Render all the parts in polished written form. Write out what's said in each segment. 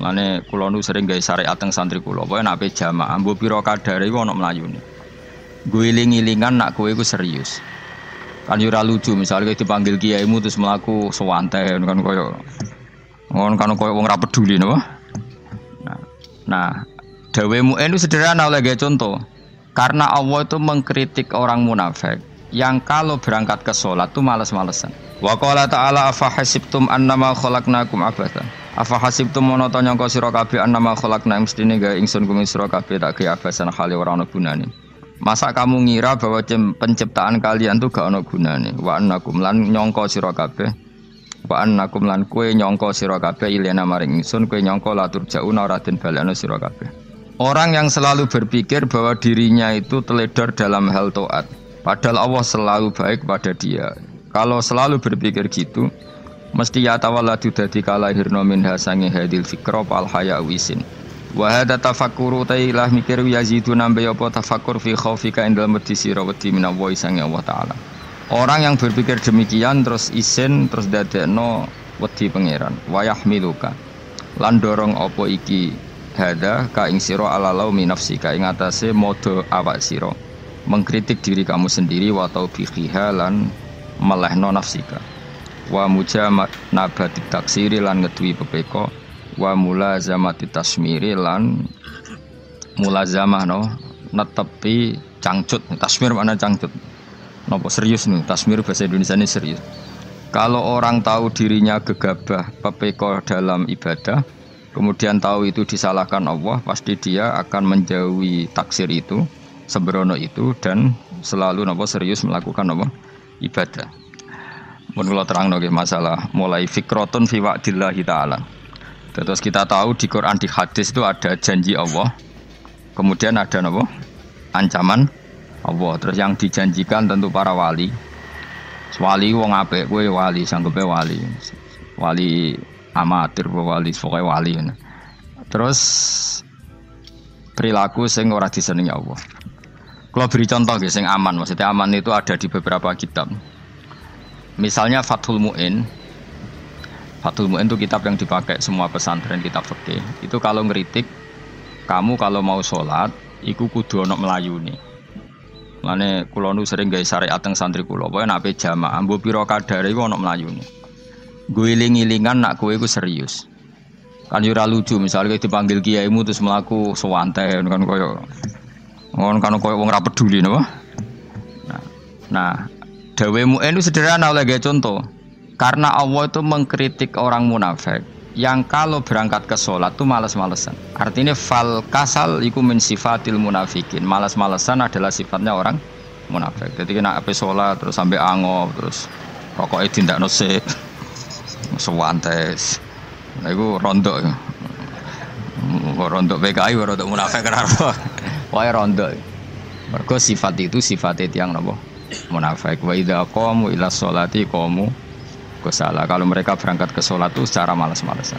Mane kula nu sering gawe syariat teng santri kula. Pokoke nek ape jamaah mbok pira kadare iku ana mlayune. Gue iling-ilingan nak kowe iku serius. Kan yo ora lucu misalnya dipanggil kiaimu terus mlaku sewantai kan koyo wong ora peduli napa. Nah, dawe mu'en itu sederhana oleh gawe contoh. Karena Allah itu mengkritik orang munafik yang kalau berangkat ke sholat itu malas-malesan. Wa qala ta'ala afa hasibtum annama khalaqnakum abatha. Afa hasibtum monoton nyangka sira kabeh annama khalaqna mestine gawe ingsun kuwi sira kabeh tak gawe abasan khali ora ana gunane. Masa kamu ngira bahwa penciptaan kalian tuh gak ana gunane? Wa annakum lan nyangka sira kabeh. Wa annakum lan kowe nyangka sira kabeh ilena maring ingsun kowe nyangka latur jauna ora den balekno sira kabeh. Orang yang selalu berpikir bahwa dirinya itu teledor dalam hal taat, padahal Allah selalu baik pada dia. Kalau selalu berpikir gitu, mesti ya tawalladu dadi kalahirna minha sange hadil fikra fal haya wisin. Wa hadza tafakkuru tailah mikir yazidu nambe apa tafakkur fi khaufika indal medisira wedi minallahi sange Allah taala. Orang yang berpikir demikian terus isin terus dadekno wedi pangeran. Wa yahmiluka lan dorong apa iki hada ka ing sira ala laumi nafsika ing atase modo awak sira mengkritik diri kamu sendiri wa taubihiha lan melehno nafsika wa mujamanabati taksiri lan ngeduwi pepeko wa mulazamati tasmiri lan mulazamah no netepi cangcut. Tasmir mana cangcut napa serius nih tasmir bahasa Indonesia ini serius. Kalau orang tahu dirinya gegabah pepeko dalam ibadah kemudian tahu itu disalahkan Allah, pasti dia akan menjauhi taksir itu, sembrono itu dan selalu serius melakukan ibadah. Mun kula terangno nggih masalah mulai fikrotun fi wa'dillahi taala. Terus kita tahu di Quran di hadis itu ada janji Allah. Kemudian ada ancaman Allah. Terus yang dijanjikan tentu para wali. Wali wong apik kowe wali sanggepe wali. Wali amatir wali pokoke wali. Terus perilaku sing ora disenengi Allah. Kalau beri contoh nggih sing aman, maksudnya aman itu ada di beberapa kitab. Misalnya Fathul Mu'in. Fathul Mu'in itu kitab yang dipakai semua pesantren kitab fikih. Itu kalau ngeritik kamu kalau mau sholat iku kudu ana mlayune. Mane kula nu sering gawe syariat teng santri kula, pokoke nek ape jamaah mbok pira kadare iku ana mlayune. Gue iling-ilingan nak kowe iku serius. Kan yo ora lucu misalnya dipanggil kiaimu terus mlaku sewantai kan koyo wong ora peduli napa. Nah, dawe mu'en itu sederhana oleh gawe contoh. Karena Allah itu mengkritik orang munafik yang kalau berangkat ke sholat itu malas-malesan. Artinya fal kasal iku min sifatil munafikin. Malas-malesan adalah sifatnya orang munafik. Jadi nek ape sholat terus sampai ango terus rokoke dindakno sik sewantes. Nah iku rondo. Rondo PKI rondo munafik kan apa. Wae rondo. Mergo sifat itu sifate tiyang napa? Munafik. Wa idza qamu ila sholati qamu kusala. Kalau mereka berangkat ke sholat itu secara malas-malesan.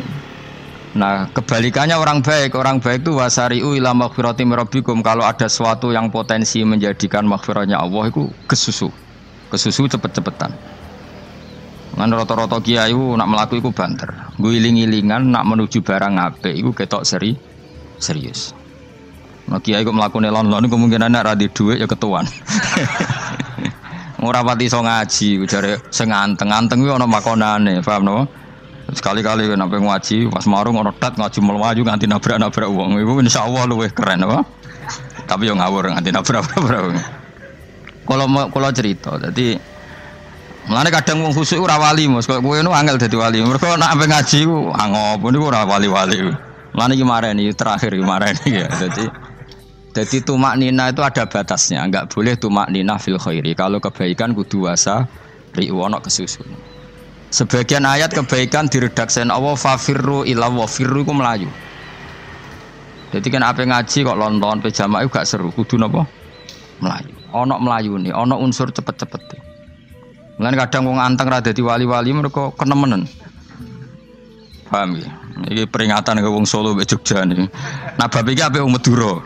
Nah, kebalikannya orang baik itu wasari'u ila maghfirati rabbikum. Kalau ada sesuatu yang potensi menjadikan maghfirahnya Allah itu kesusu cepet-cepetan. Ngan rata-rata kiai nak melaku iku banter. Guling-gilingan nak menuju barang apik iku ketok serius. Nah kiai kok mlakune lon-lon kemungkinan nek ra di dhuwit ya ketuan. Ora pati iso ngaji jare sing anteng-anteng kuwi ana makonane, paham napa? Sekali-kali nek ngaji pas marung ana tat ngaji mlayu nganti nabrak-nabrak wong. Iku insyaallah luwih keren apa? Tapi yo ngawur nganti nabrak-nabrak. Kalau cerita, jadi mulane kadang wong khusuk ora wali Mas, kok kowe nu angel dadi wali. Mergo nek ampe ngaji ku angop niku ora wali-wali. Mulane iki mareni terakhir iki mareni ya. Jadi tumaknina itu ada batasnya, enggak boleh tumaknina fil khairi. Kalau kebaikan kudu wasa ri'wana kesusun. Sebagian ayat kebaikan diredaksen Allah fafirru ila wa firru iku melayu. Jadi kan ape ngaji kok lonton pe jamaah gak seru, kudu napa? Melayu. Ana melayune, ana unsur cepet-cepet. Mulane kadang wong anteng ra dadi wali-wali mereka kenemenen. Paham ya? Iki peringatan ke wong Solo mbek Jogja niki. Nah bab iki apik wong Madura.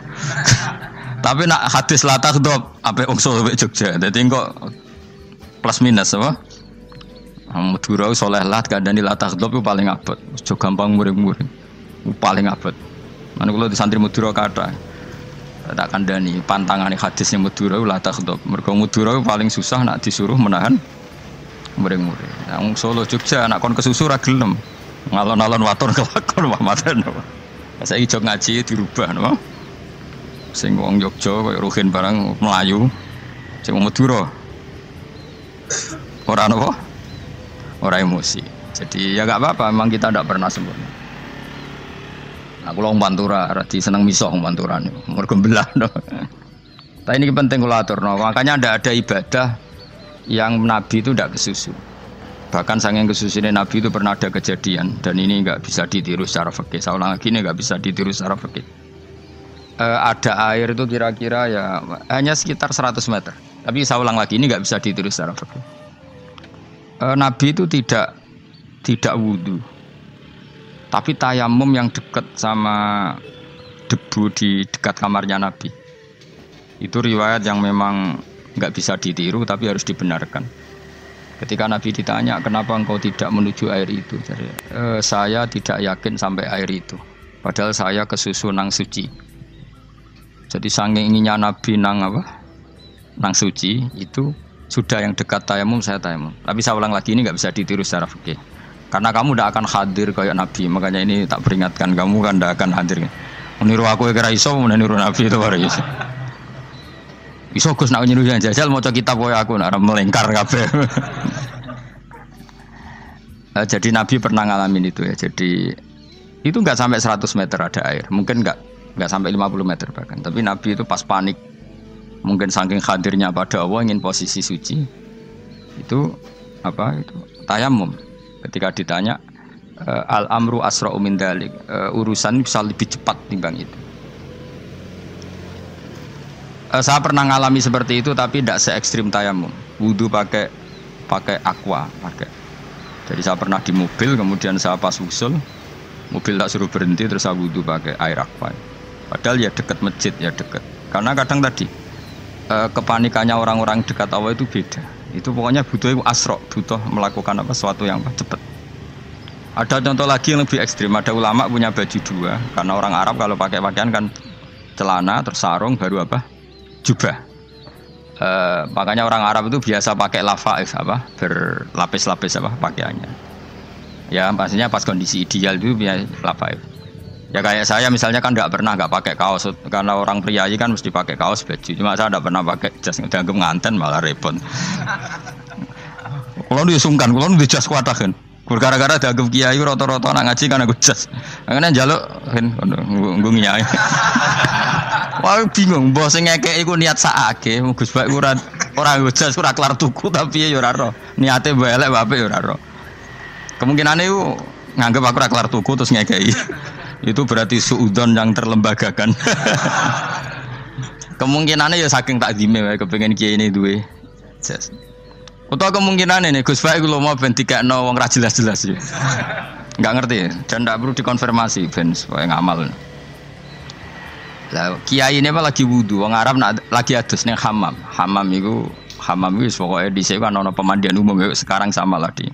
Tapi nak hadis latah ndop apik wong Solo mbek Jogja. Dadi kok plus minus apa? Madura saleh lat kandhani latah ndop paling abot. Aja gampang muring-muring. paling abot. Mana kalau di santri Madura kata tak kandani pantangan hadisnya Madura lah tak ketop. Mereka Madura paling susah nak disuruh menahan muring-muring. Yang Solo Jogja nak kon kesusu ra gelem. Ngalon-alon waton kelakon Muhammadan. Saiki jog ngaji dirubah no. Sing wong Jogja koyo Ruhin barang Melayu. Sing Madura. Ora napa? Ora emosi. Jadi ya enggak apa-apa, memang kita tidak pernah sempurna. Aku long pantura, rati seneng misoh panturan, mergo belah no. Tapi ini penting kula aturno, makanya tidak ada ibadah yang Nabi itu tidak kesusu. Bahkan saking kesusune Nabi itu pernah ada kejadian dan ini enggak bisa ditiru secara fikih. Saya ulang lagi ini enggak bisa ditiru secara fikih. Ada air itu kira-kira ya hanya sekitar 100 meter. Tapi saya ulang lagi ini enggak bisa ditiru secara fikih. Nabi itu tidak wudu. Tapi tayamum yang dekat sama debu di dekat kamarnya Nabi. Itu riwayat yang memang enggak bisa ditiru tapi harus dibenarkan. Ketika Nabi ditanya, kenapa engkau tidak menuju air itu? Jadi, saya tidak yakin sampai air itu. Padahal saya kesusu nang suci. Jadi saking inginnya Nabi nang suci itu sudah yang dekat tayamum saya tayamum. Tapi saya ulang lagi ini nggak bisa ditiru secara fikih. Karena kamu tidak akan hadir kayak Nabi. Makanya ini tak peringatkan kamu kan tidak akan hadir. Meniru aku kira iso, meniru Nabi itu baru iso. Iso Gus nak niru yang jajal mau kitab koyo aku nak melengkar kabeh. Jadi Nabi pernah ngalamin itu ya. Jadi itu nggak sampai 100 meter ada air. Mungkin nggak sampai 50 meter bahkan. Tapi Nabi itu pas panik. Mungkin saking hadirnya pada Allah ingin posisi suci. Itu tayamum. Ketika ditanya al-amru asra'u min dzalik, urusan bisa lebih cepat timbang itu. Saya pernah ngalami seperti itu tapi tidak se ekstrim tayamum. Wudu pakai aqua, pakai. Jadi saya pernah di mobil kemudian saya pas usul, mobil tak suruh berhenti terus saya wudu pakai air aqua. Padahal ya dekat masjid ya dekat. Karena kadang tadi kepanikannya orang-orang dekat Allah itu beda. Itu pokoknya butuh asro, butuh melakukan sesuatu yang cepat. Ada contoh lagi yang lebih ekstrim. Ada ulama punya baju dua, karena orang Arab kalau pakai pakaian kan celana, terus sarung, baru jubah. Makanya orang Arab itu biasa pakai lafaif berlapis-lapis pakaiannya. Ya pastinya pas kondisi ideal itu biasa lafaif. Ya kayak saya misalnya kan nggak pakai kaos, karena orang priayi kan mesti pakai kaos baju. Cuma saya nggak pernah pakai jas, dianggap nganten malah repot. Kalau disungkan, kalau jas kuatakan. Gara-gara dianggap kiai rata-rata nak ngaji kan aku jas. Karena jaluk kan ngunggungnya. Wah bingung, bos ngekek iku niat sakake, Gus Bak ora jas ora kelar tuku tapi ya ora ro. Niate mbok elek wae ya ora ro. Kemungkinane iku nganggep aku ora kelar tuku terus ngekeki. Itu berarti suudzon yang terlembagakan. Kemungkinannya ya saking takdime wae kepengin kiai ini duwe jas. Utawa kemungkinane nih Gus Baik lho mau ben dikekno wong ra jelas-jelas ya. Enggak ngerti dan enggak perlu dikonfirmasi ben supaya ngamal. Lah kiai ini lagi wudu, wong Arab lagi adus ning hammam. Hammam iku pokoke dhisik kan ana pemandian umum ya sekarang sama lah di.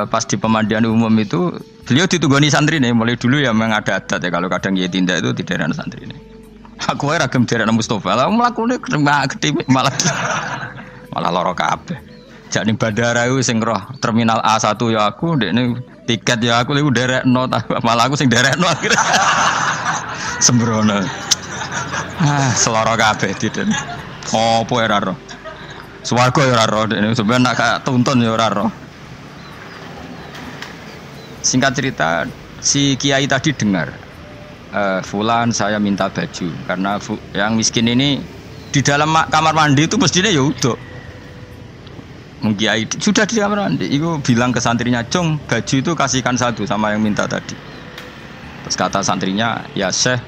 Pas di pemandian umum itu beliau ditunggoni santri nih, mulai dulu ya memang ada adat ya kalau kadang dia tindak itu tidak ada santri nih. Aku era ragam derek Mustafa lah mlakune gede malah loro kabeh. Jak ning bandara iku sing roh terminal A1 ya aku, ndekne tiket ya aku lek derekno malah aku sing derekno akhire. Sembrono. Seloro kabeh diden. Opo ora roh. Swarga ya ora roh, ndekne sampeyan nak tuntun ya ora roh. Singkat cerita, si kiai tadi dengar, Fulan saya minta baju karena yang miskin ini di dalam kamar mandi itu mestinya ya udah. Kiai sudah di kamar mandi, itu bilang ke santrinya, Cung baju itu kasihkan satu sama yang minta tadi. Terus kata santrinya, ya Syekh,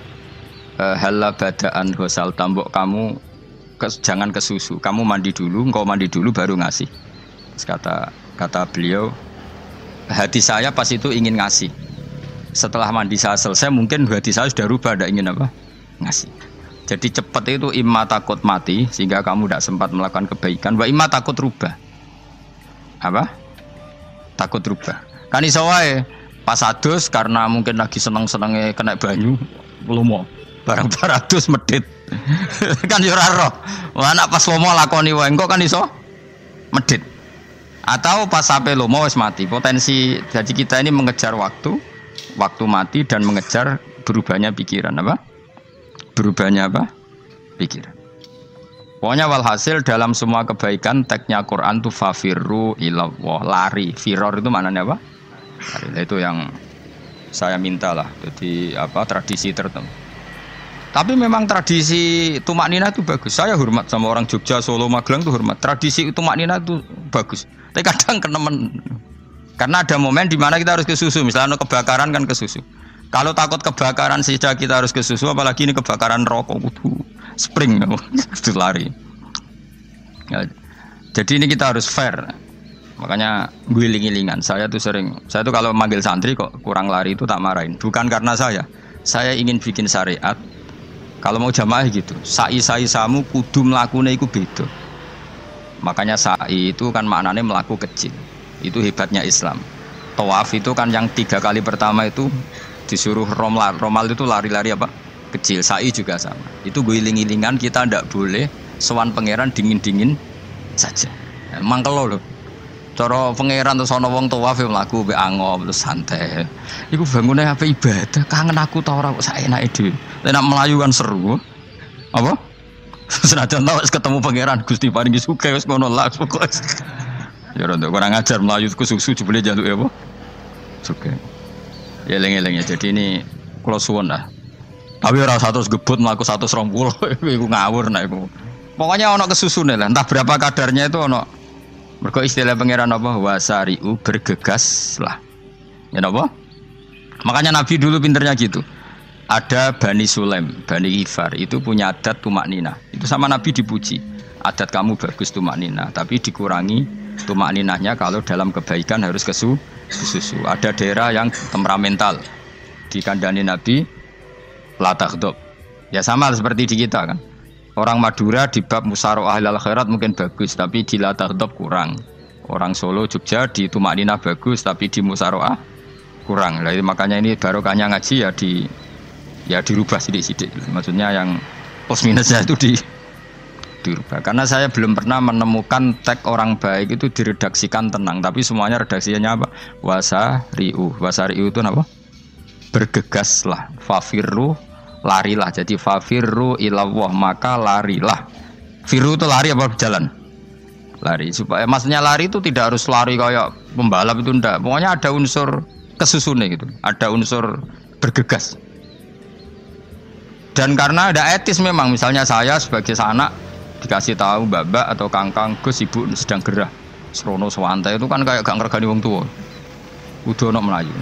halla badaan ghusal tambok kamu jangan kesusu, kamu mandi dulu, engkau mandi dulu baru ngasih. Terus kata beliau. Hati saya pas itu ingin ngasih. Setelah mandi saya selesai, mungkin hati saya sudah rubah, tidak ingin ngasih. Jadi cepat itu imma takut mati sehingga kamu tidak sempat melakukan kebaikan. Wa imma takut rubah. Takut rubah. Kan iso wae Pas adus karena mungkin lagi seneng-senenge kena banyu, lomo. Barang adus medit. Kan yo ora roh. Lah nek pas lomo lakoni wae engko kan iso medit. Atau pas sampai lomo wis mati. Potensi jadi kita ini mengejar waktu mati dan mengejar berubahnya pikiran apa? Berubahnya apa? Pikiran. Pokoknya walhasil dalam semua kebaikan teksnya Quran itu fafirru ilallah, lari. Firor itu maknanya apa? Lari. Itu yang saya minta lah. Jadi apa tradisi tertentu. Tapi memang tradisi tumak nina itu bagus. Saya hormat sama orang Jogja, Solo, Magelang itu hormat. Tradisi tumak nina itu bagus. Tapi kadang kenemen. Karena ada momen di mana kita harus ke susu. Misalnya kebakaran kan ke susu. Kalau takut kebakaran sehingga kita harus ke susu, apalagi ini kebakaran rokok, spring, itu lari. Ya, jadi ini kita harus fair. Makanya guling-gilingan. Saya tuh kalau manggil santri kok kurang lari itu tak marahin. Bukan karena saya ingin bikin syariat. Kalau mau jamaah gitu, sa'i samu kudu mlakune iku beda. Makanya sa'i itu kan maknanya melaku kecil. Itu hebatnya Islam. Tawaf itu kan yang 3 kali pertama itu disuruh romal itu lari-lari apa? Kecil. Sa'i juga sama. Itu guling-gilingan kita ndak boleh sowan pangeran dingin-dingin saja. Mangkel lho. Cara pangeran terus ana wong tawaf mlaku mbek angop terus santai. Iku bangune apa ibadah? Kangen aku ta ora kok saenake dhewe. Nek melayu kan seru. Apa? Senajan tau ketemu pangeran Gusti paringi sugih wis ngono lah pokoke. Ya ora kurang ajar melayu ku susu jebule njaluk apa? Sugih. Ya eling-eling ya. Jadi ini kula suwun lah. Tapi ora 100 gebut mlaku 120 iku ngawur nek iku. Pokoknya ono kesusune lah, entah berapa kadarnya itu ono. Mergo istilah pangeran apa wasari'u bergegas lah. Ya napa? Makanya Nabi dulu pinternya gitu. Ada Bani Sulaim, Bani Ghifar itu punya adat tumak nina. Itu sama Nabi dipuji. Adat kamu bagus tumak nina, tapi dikurangi tumak ninahnya kalau dalam kebaikan harus ke susu. Ada daerah yang temperamental. Dikandani Nabi la taghdab. Ya sama seperti di kita kan. Orang Madura di bab musyawarah ahlul khairat mungkin bagus, tapi di la taghdab kurang. Orang Solo, Jogja di tumak ninah bagus, tapi di musyawarah kurang. Nah, makanya ini barokahnya ngaji ya dirubah sidik-sidik. Maksudnya yang plus minusnya itu dirubah. Karena saya belum pernah menemukan teks orang baik itu diredaksikan tenang, tapi semuanya redaksinya apa? Wasari'u itu apa? Bergegaslah, fafirru, larilah. Jadi fafirru ilallah, maka larilah. Firu itu lari apa berjalan? Lari. Supaya maksudnya lari itu tidak harus lari kayak pembalap itu enggak. Pokoknya ada unsur kesusune gitu. Ada unsur bergegas. Dan karena ada etis memang, misalnya saya sebagai anak dikasih tahu babak atau kangkang Gus ibu sedang gerah serono sewantai itu kan kayak gak ngergani wong tua. Udah ono Melayu.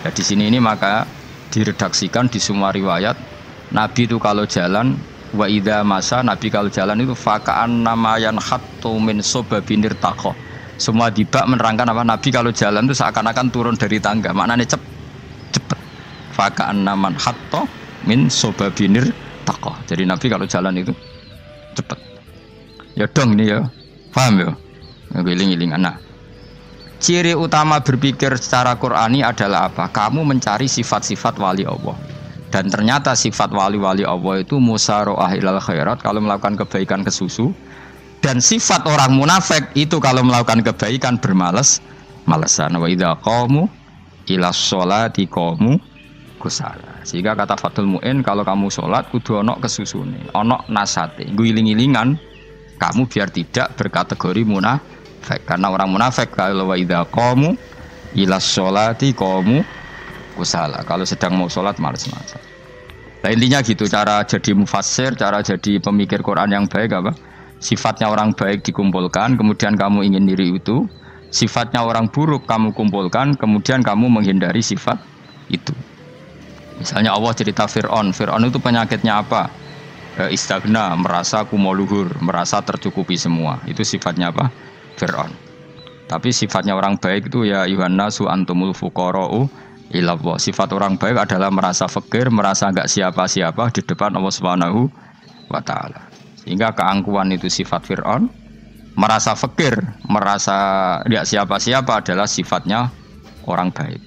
Ya di sini ini maka diredaksikan di semua riwayat Nabi itu kalau jalan wa idza masa, Nabi kalau jalan itu fakaan namayan khattu min sobabinir taqo. Semua dibak menerangkan apa Nabi kalau jalan itu seakan-akan turun dari tangga. Maknanya cepet. Fakaan naman khattu min sobabinir taqo. Jadi Nabi kalau jalan itu cepet. Ya dong ini ya. Paham ya? Ngiling-ngiling anak. Ciri utama berpikir secara Qur'ani adalah apa? Kamu mencari sifat-sifat wali Allah. Dan ternyata sifat wali-wali Allah itu musyaroah ilal khairat, kalau melakukan kebaikan ke susu. Dan sifat orang munafik itu kalau melakukan kebaikan bermalas-malasan. Wa idza qamu ila sholati qamu kusala. Sehingga kata Fathul Mu'in, kalau kamu sholat kudu ono kesusune, ono nasate, guling-gilingan kamu biar tidak berkategori munafik. Karena orang munafik kalau wa idza qamu ila sholati qamu kusala. Kalau sedang mau sholat malas-malasan. Nah intinya gitu, cara jadi mufassir, cara jadi pemikir Quran yang baik apa? Sifatnya orang baik dikumpulkan, kemudian kamu ingin diri itu. Sifatnya orang buruk kamu kumpulkan, kemudian kamu menghindari sifat itu. Misalnya Allah cerita Fir'aun. Fir'aun itu penyakitnya apa? Istagna, merasa kumoluhur, merasa tercukupi semua. Itu sifatnya apa? Fir'aun. Tapi sifatnya orang baik itu ya Yuhannasu antumul fuqara'u ilallah. Sifat orang baik adalah merasa fakir, merasa enggak siapa-siapa di depan Allah Subhanahu wa taala. Sehingga keangkuhan itu sifat Fir'aun, merasa fakir, merasa enggak siapa-siapa adalah sifatnya orang baik.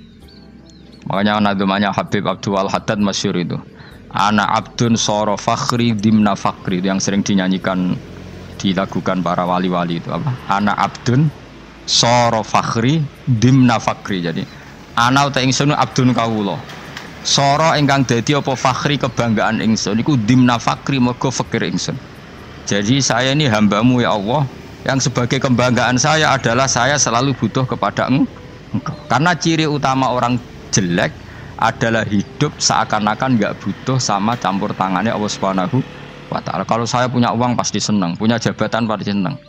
Makanya nadumanya Habib Abdul Haddad masyhur itu. Ana abdun soro fakhri dimna fakri, yang sering dinyanyikan dilakukan para wali-wali itu apa? Ana abdun soro fakhri dimna fakri. Jadi ana uta ingsun abdun kawula. Soro ingkang dadi apa fakhri kebanggaan ingsun iku dimna fakri mergo fakir ingsun. Jadi saya ini hambamu ya Allah, yang sebagai kebanggaan saya adalah saya selalu butuh kepada Engkau. Karena ciri utama orang jelek adalah hidup seakan-akan nggak butuh sama campur tangannya Allah Subhanahu wa Ta'ala. Kalau saya punya uang pasti senang, punya jabatan pasti senang.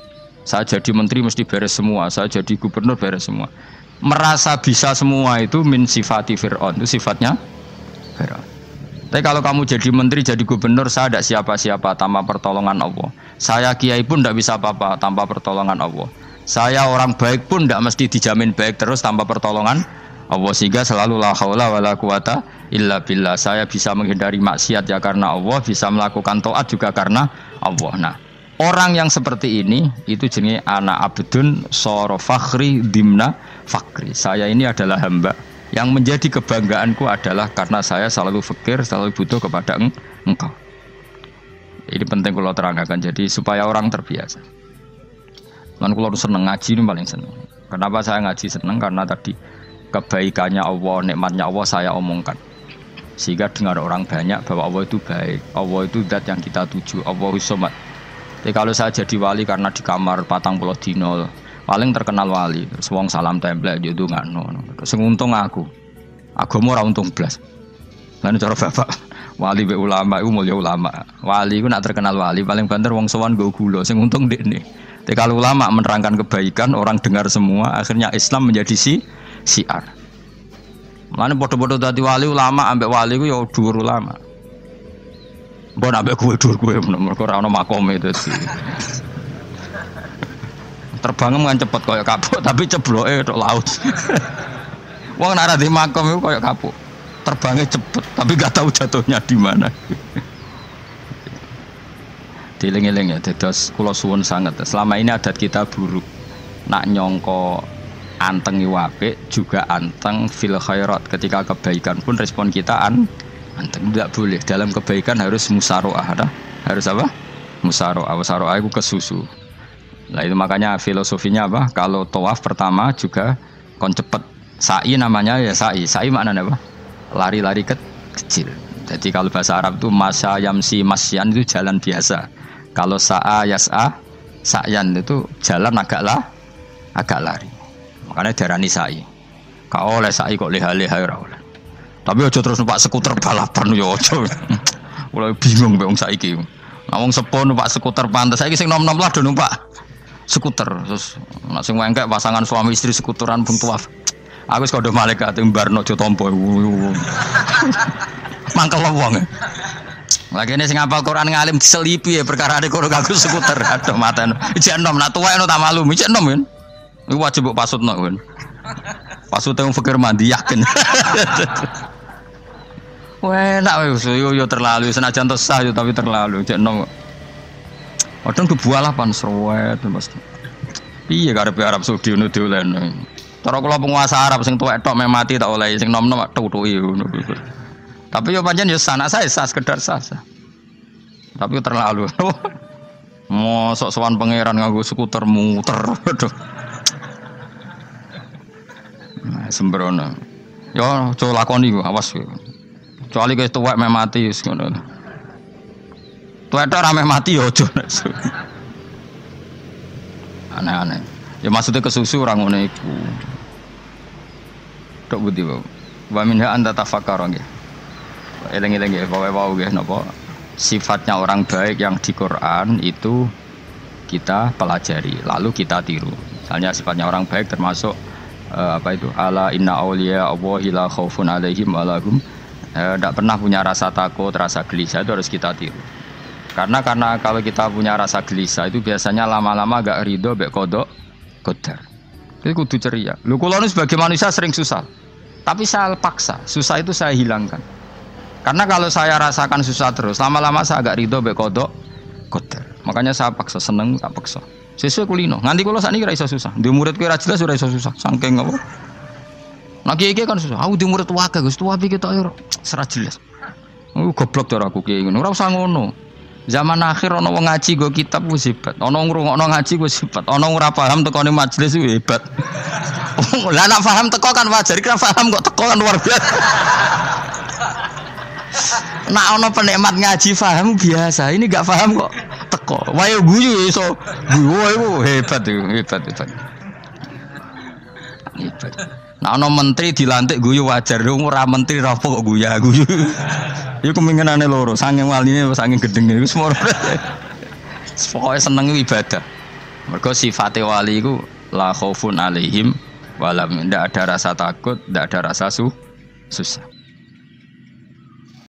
Saya jadi menteri mesti beres semua, saya jadi gubernur beres semua. Merasa bisa semua itu min sifati Fir'aun, itu sifatnya Fir'aun. Tapi kalau kamu jadi menteri, jadi gubernur, saya tidak siapa-siapa tanpa pertolongan Allah. Saya kiai pun tidak bisa apa-apa tanpa pertolongan Allah. Saya orang baik pun tidak mesti dijamin baik terus tanpa pertolongan Allah, sehingga selalu la haula wala quwata illa billah. Saya bisa menghindari maksiat ya karena Allah, bisa melakukan taat juga karena Allah. Nah, orang yang seperti ini itu jenis ana abdun soro fakhri dimna fakri. Saya ini adalah hamba yang menjadi kebanggaanku adalah karena saya selalu fakir, selalu butuh kepada Engkau. Ini penting kalau terangkan, jadi supaya orang terbiasa. Dan kalau seneng ngaji ini paling seneng. Kenapa saya ngaji seneng? Karena tadi kebaikannya Allah, nikmatnya Allah saya omongkan, sehingga dengar orang banyak bahwa Allah itu baik, Allah itu zat yang kita tuju, Allahus Somad. Jadi kalau saya jadi wali karena di kamar 40 dino paling terkenal wali, terus wong salam template yo ndongakno, sing untung aku ora untung blas. Lan cara bapak wali be ulama iku mulya ulama, wali iku nak terkenal wali paling banter wong sowan nggo gula, sing untung ndekne. Tapi kalau ulama menerangkan kebaikan, orang dengar semua, akhirnya Islam menjadi siar. Mulane padha-padha dadi wali, ulama ambek wali ku ya dhuwur ulama. Mbok ambek kowe dhuwur kowe mergo ora ana makome dadi. Terbang kan cepet kaya kapuk tapi cebloke tok laut. Wong nek ora di makom iku kaya kapuk. Terbangnya cepet tapi gak tahu jatuhnya di mana. Dieling-eling ya, dados kula suwun sanget. Selama ini adat kita buruk. Nak nyongko anteng apik juga anteng fil khairat. Ketika kebaikan pun respon kita anteng, tidak boleh. Dalam kebaikan harus musaroah, harus apa? Musaroah. Musaroah itu kesusu. Nah itu makanya filosofinya apa? Kalau tawaf pertama juga kon cepet. Sa'i namanya ya sa'i. Sa'i maknanya apa? Lari-lari kecil. Jadi kalau bahasa Arab itu masa yamsi masyan itu jalan biasa. Kalau sa'a yas'a sa'yan itu jalan agak lari. Makanya darani sa'i. Kau oleh sa'i kok leha-leha ora oleh. Tapi aja terus numpak skuter balapan yo aja. Mulai bingung mbek wong saiki. Nah wong sepo numpak skuter pantes saiki sing nom-nom lah do numpak skuter. Terus nek sing wengkek pasangan suami istri skuteran pun tuaf. Aku wis kodho malaikat mbarno aja tampa. Mangkel wong. Lagi ini sing hafal Quran ngalim diselipi ya perkara ada kono kagum skuter. Aduh maten. Ijek enom nak tuwek no tak malu. Ijek enom kan. Iku wajib mbok pasutno kan. Pasute wong fikir mandi yakin. Wah, nak yo terlalu senajan to sah yo tapi terlalu. Ijek enom. Odong kebualapan sruwet mesti. Piye karepe Arab Saudi ngono diolehno. Cara kula penguasa Arab sing tuwek tok meh mati tak oleh sing nom-nom tutuki ngono. Tapi yo pancen yo sanak saya sah sekedar sah. Tapi terlalu. Mosok sowan pangeran nganggo skuter muter. Aduh. Nah, sembrono. Yo coba lakoni ku awas kowe. Kecuali kowe tuwek meh mati wis ngono. Tuwek tok ora meh mati yo aja. Aneh-aneh. Ya maksudnya kesusu ora ngono iku. Tok budi wae. Wa minha anta tafakkara nggih. Eleng-eleng ya, bawa-bawa ya, nopo. Sifatnya orang baik yang di Quran itu kita pelajari, lalu kita tiru. Misalnya sifatnya orang baik termasuk apa itu? Ala inna auliya Allahi la khaufun alaihim wa lahum. Tidak pernah punya rasa takut, rasa gelisah, itu harus kita tiru. Karena kalau kita punya rasa gelisah itu biasanya lama-lama gak ridho, bek kodok, kodar. Jadi kudu ceria. Lu kalau sebagai manusia sering susah, tapi saya paksa, susah itu saya hilangkan. Karena kalau saya rasakan susah terus, lama-lama saya agak ridho mbek kodok kodar. Makanya saya paksa seneng, tak paksa. Sesuai kulino. Nganti kula sakniki ra iso susah. Di murid kuwi ra jelas ora iso susah. Saking apa? Nah kiai kan susah. Aku di murid wae Gus, tua iki ketok yo serat jelas. Goblok to aku kiai ngono. Ora usah ngono. Zaman akhir ana wong ngaji go kitab wis hebat. Ana ngrungokno ngaji wis hebat. Ana ora paham tekone majelis wis hebat. Lah nek paham teko kan wajar, kira paham kok teko kan luar biasa. Nak ana penikmat ngaji paham biasa, ini gak paham kok teko. Wae guyu iso. Guyu hebat itu, hebat. Hebat. Nak ana menteri dilantik guyu wajar, ora menteri ra kok guyu. Iku kemungkinane loro, saking waline saking gedenge iku semua. Pokoke seneng ibadah. Mergo sifate wali iku la khaufun alaihim walam, ndak ada rasa takut, ndak ada rasa susah.